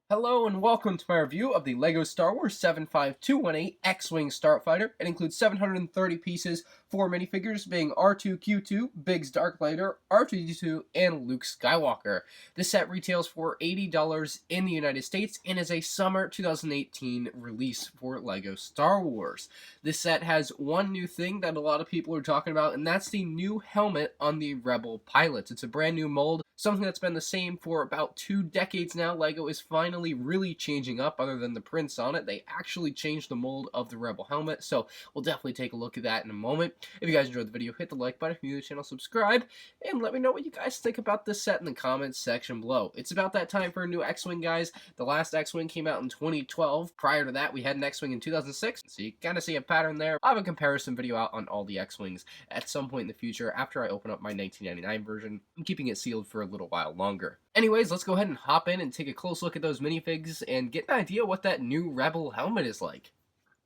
Hello and welcome to my review of the LEGO Star Wars 75218 X-Wing Starfighter. It includes 730 pieces, 4 minifigures being R2-Q2, Biggs Darklighter, R2-D2, and Luke Skywalker. This set retails for $80 in the United States and is a summer 2018 release for LEGO Star Wars. This set has one new thing that a lot of people are talking about, and that's the new helmet on the Rebel pilots. It's a brand new mold, something that's been the same for about 2 decades now. LEGO is finally really changing up. Other than the prints on it, they actually changed the mold of the Rebel helmet, so we'll definitely take a look at that in a moment. If you guys enjoyed the video, hit the like button. If you're new to the channel, subscribe, and let me know what you guys think about this set in the comments section below. It's about that time for a new X-Wing, guys. The last X-Wing came out in 2012. Prior to that, we had an X-Wing in 2006, so you kind of see a pattern there. I'll have a comparison video out on all the X-Wings at some point in the future after I open up my 1999 version. I'm keeping it sealed for a little while longer. Anyways, let's go ahead and hop in and take a close look at those minifigs and get an idea what that new Rebel helmet is like.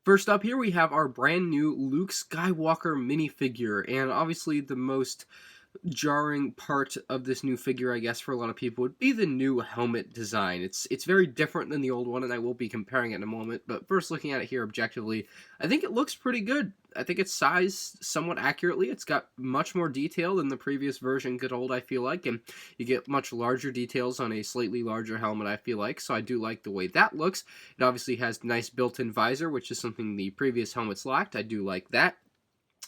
First up here we have our brand new Luke Skywalker minifigure, and obviously the most jarring part of this new figure, I guess, for a lot of people would be the new helmet design. It's very different than the old one, and I will be comparing it in a moment, but first looking at it here objectively, I think it looks pretty good. I think it's sized somewhat accurately. It's got much more detail than the previous version could hold, I feel like, and you get much larger details on a slightly larger helmet, I feel like, so I do like the way that looks. It obviously has nice built-in visor, which is something the previous helmets lacked. I do like that.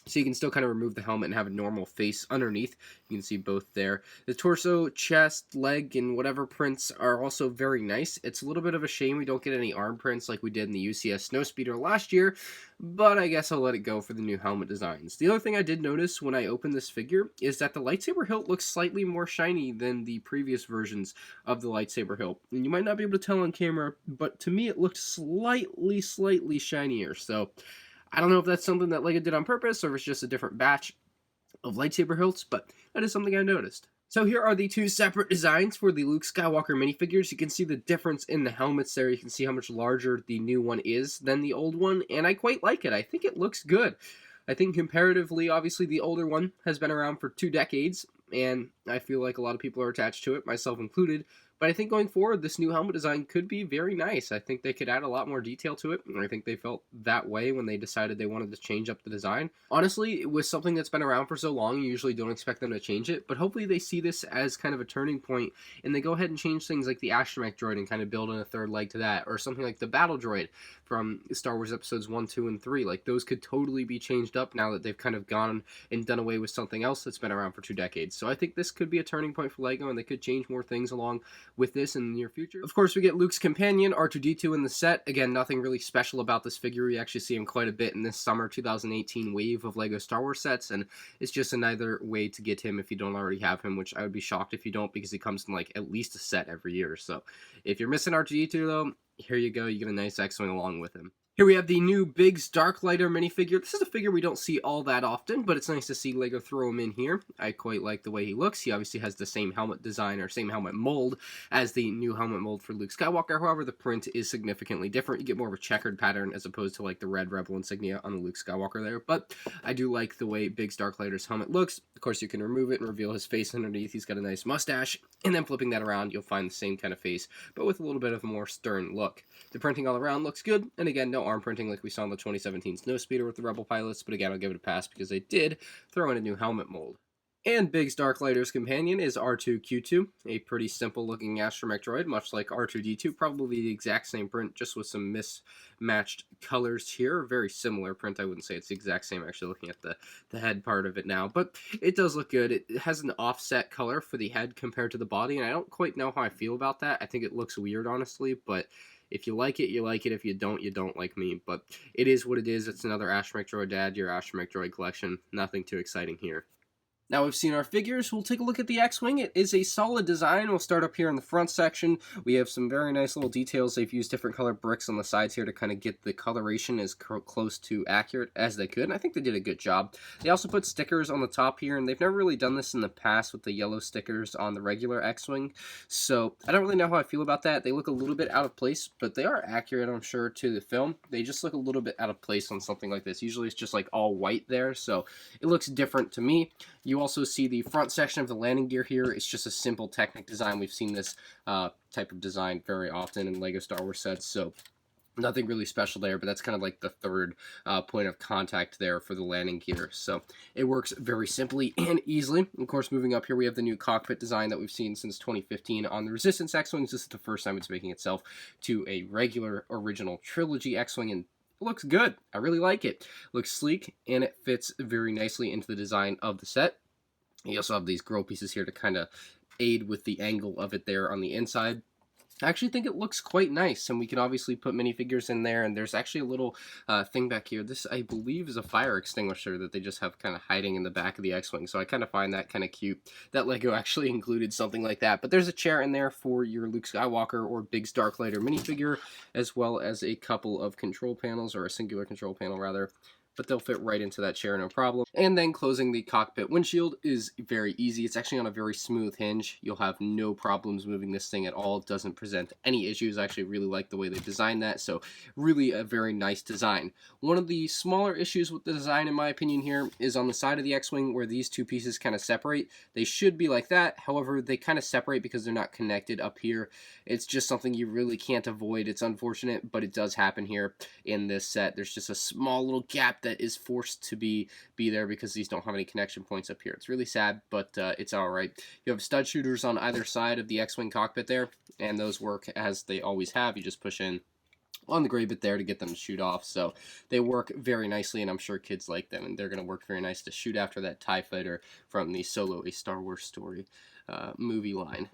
So you can still kind of remove the helmet and have a normal face underneath. You can see both there. The torso, chest, leg, and whatever prints are also very nice. It's a little bit of a shame we don't get any arm prints like we did in the UCS Snowspeeder last year, but I guess I'll let it go for the new helmet designs. The other thing I did notice when I opened this figure is that the lightsaber hilt looks slightly more shiny than the previous versions of the lightsaber hilt. And you might not be able to tell on camera, but to me it looked slightly shinier. So I don't know if that's something that LEGO did on purpose or if it's just a different batch of lightsaber hilts, but that is something I noticed. So here are the two separate designs for the Luke Skywalker minifigures. You can see the difference in the helmets there. You can see how much larger the new one is than the old one, and I quite like it. I think it looks good. I think comparatively, obviously, the older one has been around for 2 decades, and I feel like a lot of people are attached to it, myself included. But I think going forward, this new helmet design could be very nice. I think they could add a lot more detail to it, and I think they felt that way when they decided they wanted to change up the design. Honestly, with something that's been around for so long, you usually don't expect them to change it, but hopefully they see this as kind of a turning point, and they go ahead and change things like the astromech droid and kind of build in a third leg to that, or something like the battle droid from Star Wars Episodes 1, 2, and 3. Like, those could totally be changed up now that they've kind of gone and done away with something else that's been around for 2 decades. So I think this could be a turning point for LEGO, and they could change more things along with this in the near future. Of course, we get Luke's companion, R2-D2, in the set. Again, nothing really special about this figure. We actually see him quite a bit in this summer 2018 wave of LEGO Star Wars sets, and it's just another way to get him if you don't already have him, which I would be shocked if you don't, because he comes in like at least a set every year. So if you're missing R2-D2 though, here you go. You get a nice X-Wing along with him. Here we have the new Biggs Darklighter minifigure. This is a figure we don't see all that often, but it's nice to see LEGO throw him in here. I quite like the way he looks. He obviously has the same helmet design or same helmet mold as the new helmet mold for Luke Skywalker. However, the print is significantly different. You get more of a checkered pattern as opposed to like the red Rebel insignia on the Luke Skywalker there. But I do like the way Biggs Darklighter's helmet looks. Of course, you can remove it and reveal his face underneath. He's got a nice mustache. And then flipping that around, you'll find the same kind of face, but with a little bit of a more stern look. The printing all around looks good. And again, no arm printing like we saw in the 2017 Snowspeeder with the Rebel pilots, but again, I'll give it a pass because they did throw in a new helmet mold. And Biggs Darklighter's companion is R2-Q2, a pretty simple looking astromech droid, much like R2-D2, probably the exact same print, just with some mismatched colors here. Very similar print, I wouldn't say it's the exact same, actually looking at the head part of it now, but it does look good. It has an offset color for the head compared to the body, and I don't quite know how I feel about that. I think it looks weird, honestly, but if you like it, you like it. If you don't, you don't, like me. But it is what it is. It's another astromech droid to add to your astromech droid collection. Nothing too exciting here. Now we've seen our figures, we'll take a look at the X-Wing. It is a solid design. We'll start up here in the front section. We have some very nice little details. They've used different color bricks on the sides here to kind of get the coloration as close to accurate as they could, and I think they did a good job. They also put stickers on the top here, and they've never really done this in the past with the yellow stickers on the regular X-Wing, so I don't really know how I feel about that. They look a little bit out of place, but they are accurate, I'm sure, to the film. They just look a little bit out of place on something like this. Usually it's just like all white there, so it looks different to me. You also see the front section of the landing gear here. It's just a simple Technic design. We've seen this type of design very often in LEGO Star Wars sets, so nothing really special there, but that's kind of like the third point of contact there for the landing gear. So it works very simply and easily. Of course, moving up here, we have the new cockpit design that we've seen since 2015 on the Resistance X-Wings. This is the first time it's making itself to a regular original trilogy X-Wing, and it looks good. I really like it. Looks sleek, and it fits very nicely into the design of the set. You also have these grill pieces here to kind of aid with the angle of it there on the inside. I actually think it looks quite nice, and we can obviously put minifigures in there, and there's actually a little thing back here. This, I believe, is a fire extinguisher that they just have kind of hiding in the back of the X-Wing, so I kind of find that kind of cute that LEGO actually included something like that. But there's a chair in there for your Luke Skywalker or Biggs Darklighter minifigure, as well as a couple of control panels, or a singular control panel, rather. But they'll fit right into that chair, no problem. And then closing the cockpit windshield is very easy. It's actually on a very smooth hinge. You'll have no problems moving this thing at all. It doesn't present any issues. I actually really like the way they designed that, so really a very nice design. One of the smaller issues with the design, in my opinion here, is on the side of the X-Wing where these two pieces kind of separate. They should be like that. However, they kind of separate because they're not connected up here. It's just something you really can't avoid. It's unfortunate, but it does happen here in this set. There's just a small little gap that is forced to be there because these don't have any connection points up here. It's really sad, but it's alright. You have stud shooters on either side of the X-Wing cockpit there, and those work as they always have. You just push in on the gray bit there to get them to shoot off, so they work very nicely, and I'm sure kids like them, and they're going to work very nice to shoot after that TIE Fighter from the Solo: A Star Wars Story movie line.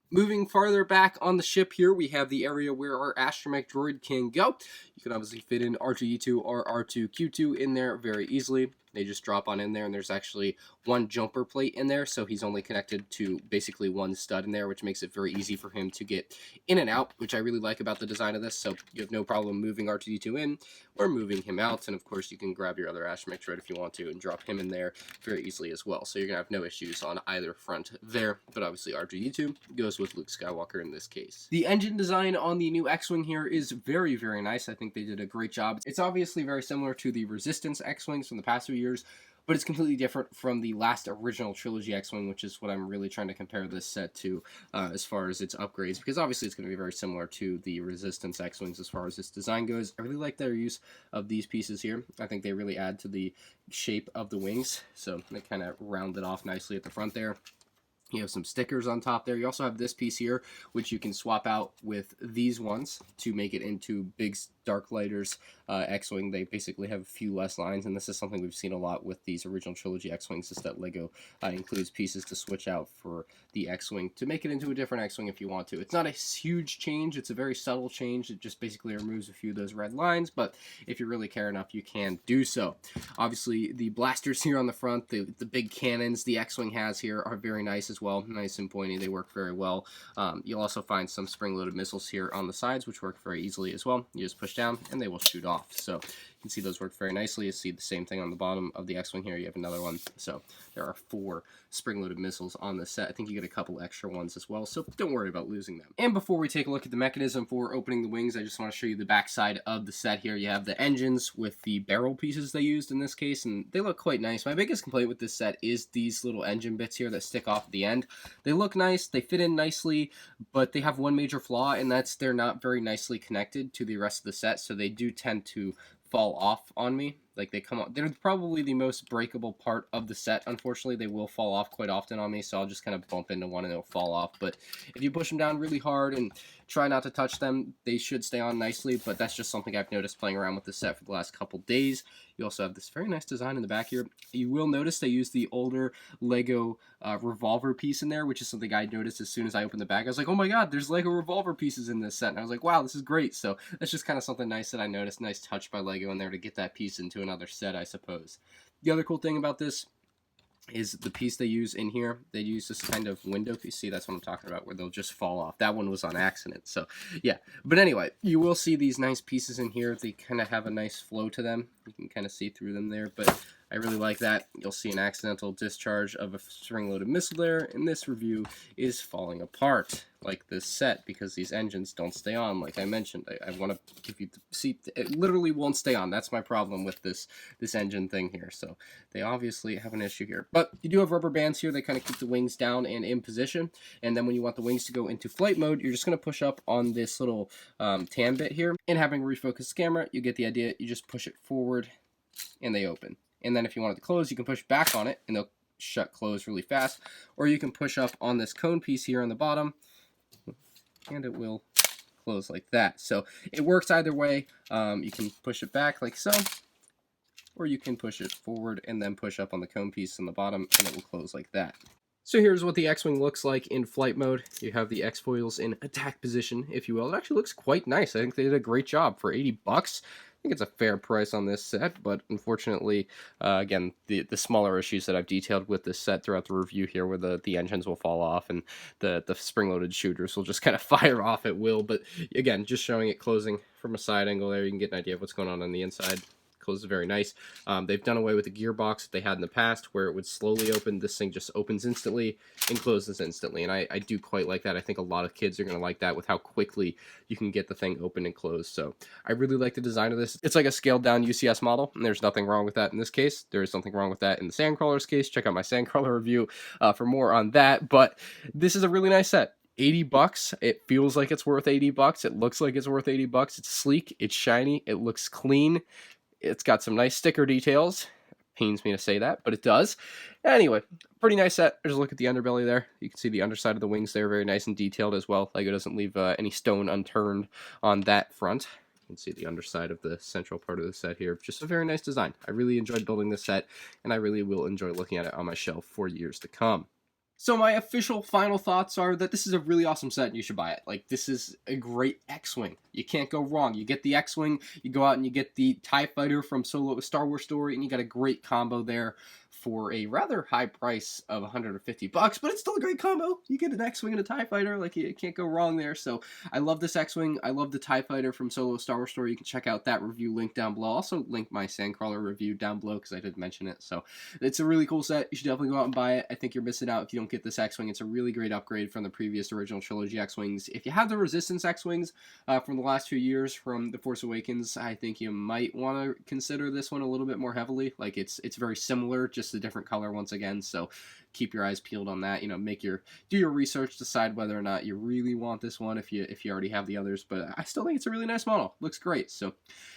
Moving farther back on the ship here, we have the area where our astromech droid can go. You can obviously fit in R2-D2 or R2-Q2 in there very easily. They just drop on in there, and there's actually one jumper plate in there, so he's only connected to basically one stud in there, which makes it very easy for him to get in and out, which I really like about the design of this. So you have no problem moving R2-D2 in or moving him out, and of course you can grab your other astromech droid if you want to and drop him in there very easily as well. So you're going to have no issues on either front there, but obviously R2-D2 goes with Luke Skywalker in this case. The engine design on the new X-Wing here is very, very nice. I think they did a great job. It's obviously very similar to the Resistance X-Wings from the past few years, but it's completely different from the last original trilogy X-Wing, which is what I'm really trying to compare this set to as far as its upgrades, because obviously it's going to be very similar to the Resistance X-Wings as far as its design goes. I really like their use of these pieces here. I think they really add to the shape of the wings, so they kind of round it off nicely at the front there. You have some stickers on top there. You also have this piece here, which you can swap out with these ones to make it into Biggs Darklighter's X-Wing. They basically have a few less lines, and this is something we've seen a lot with these original trilogy X-Wings, is that LEGO includes pieces to switch out for the X-Wing to make it into a different X-Wing if you want to. It's not a huge change. It's a very subtle change. It just basically removes a few of those red lines, but if you really care enough, you can do so. Obviously, the blasters here on the front, the big cannons the X-Wing has here are very nice as well. Nice and pointy. They work very well. You'll also find some spring-loaded missiles here on the sides, which work very easily as well. You just push down, and they will shoot off. So you can see those work very nicely. You see the same thing on the bottom of the X-Wing here. You have another one. So there are 4 spring-loaded missiles on the set. I think you get a couple extra ones as well, so don't worry about losing them. And before we take a look at the mechanism for opening the wings, I just want to show you the back side of the set here. You have the engines with the barrel pieces they used in this case, and they look quite nice. My biggest complaint with this set is these little engine bits here that stick off at the end. They look nice, they fit in nicely, but they have one major flaw, and that's they're not very nicely connected to the rest of the set, so they do tend to fall off on me. Like, they come off. They're probably the most breakable part of the set. Unfortunately, they will fall off quite often on me, so I'll just kind of bump into one and it'll fall off. But if you push them down really hard and try not to touch them, they should stay on nicely, but that's just something I've noticed playing around with the set for the last couple days. You also have this very nice design in the back here. You will notice they use the older LEGO revolver piece in there, which is something I noticed as soon as I opened the bag. I was like, oh my god, there's LEGO revolver pieces in this set. And I was like, wow, this is great. So that's just kind of something nice that I noticed. Nice touch by LEGO in there to get that piece into another set, I suppose. The other cool thing about this is the piece they use in here. They use this kind of window piece. See, that's what I'm talking about, where they'll just fall off. That one was on accident, so yeah. But anyway, you will see these nice pieces in here. They kind of have a nice flow to them. You can kind of see through them there, but I really like that. You'll see an accidental discharge of a spring-loaded missile there, and this review is falling apart, like this set, because these engines don't stay on, like I mentioned. I want to give you the see, it literally won't stay on. That's my problem with this engine thing here. So they obviously have an issue here. But you do have rubber bands here. They kind of keep the wings down and in position. And then when you want the wings to go into flight mode, you're just going to push up on this little tan bit here. And having refocused camera, you get the idea. You just push it forward, and they open. And then if you want it to close, you can push back on it, and they'll shut close really fast. Or you can push up on this cone piece here on the bottom, and it will close like that. So it works either way. You can push it back like so, or you can push it forward and then push up on the cone piece on the bottom, and it will close like that. So here's what the X-Wing looks like in flight mode. You have the X-foils in attack position, if you will. It actually looks quite nice. I think they did a great job for 80 bucks. I think it's a fair price on this set, but unfortunately, again, the smaller issues that I've detailed with this set throughout the review here, where the engines will fall off and the spring-loaded shooters will just kind of fire off at will. But again, just showing it closing from a side angle there, you can get an idea of what's going on the inside. Closes very nice. They've done away with the gearbox that they had in the past, where it would slowly open. This thing just opens instantly and closes instantly, and I do quite like that. I think a lot of kids are going to like that with how quickly you can get the thing open and closed. So I really like the design of this. It's like a scaled down UCS model, and there's nothing wrong with that in this case. There is something wrong with that in the Sandcrawler's case. Check out my Sandcrawler review for more on that, but this is a really nice set. 80 bucks. It feels like it's worth 80 bucks. It looks like it's worth 80 bucks. It's sleek. It's shiny. It looks clean. It's got some nice sticker details. Pains me to say that, but it does. Anyway, pretty nice set. There's a look at the underbelly there. You can see the underside of the wings there, very nice and detailed as well. LEGO doesn't leave any stone unturned on that front. You can see the underside of the central part of the set here. Just a very nice design. I really enjoyed building this set, and I really will enjoy looking at it on my shelf for years to come. So my official final thoughts are that this is a really awesome set and you should buy it. Like, this is a great X-Wing. You can't go wrong. You get the X-Wing, you go out and you get the TIE Fighter from Solo Star Wars Story, and you got a great combo there for a rather high price of 150 bucks, but it's still a great combo. You get an X-Wing and a TIE Fighter, like, you can't go wrong there. So I love this X-Wing. I love the TIE Fighter from Solo Star Wars Story. You can check out that review link down below. I'll also link my Sandcrawler review down below because I did mention it. So it's a really cool set. You should definitely go out and buy it. I think you're missing out if you don't get this X-Wing. It's a really great upgrade from the previous original trilogy X-Wings. If you have the Resistance X-Wings from the last few years from The Force Awakens, I think you might want to consider this one a little bit more heavily. Like, it's very similar, just a different color once again. So keep your eyes peeled on that. You know, do your research, decide whether or not you really want this one if you already have the others. But I still think it's a really nice model. Looks great. So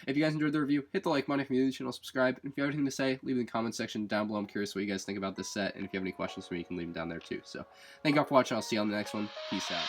if you guys enjoyed the review, hit the like button. If you're new to the channel, subscribe. And if you have anything to say, leave it in the comment section down below. I'm curious what you guys think about this set, and if you have any questions for me, you can leave them down there too. So thank you all for watching. I'll see you on the next one. Peace out.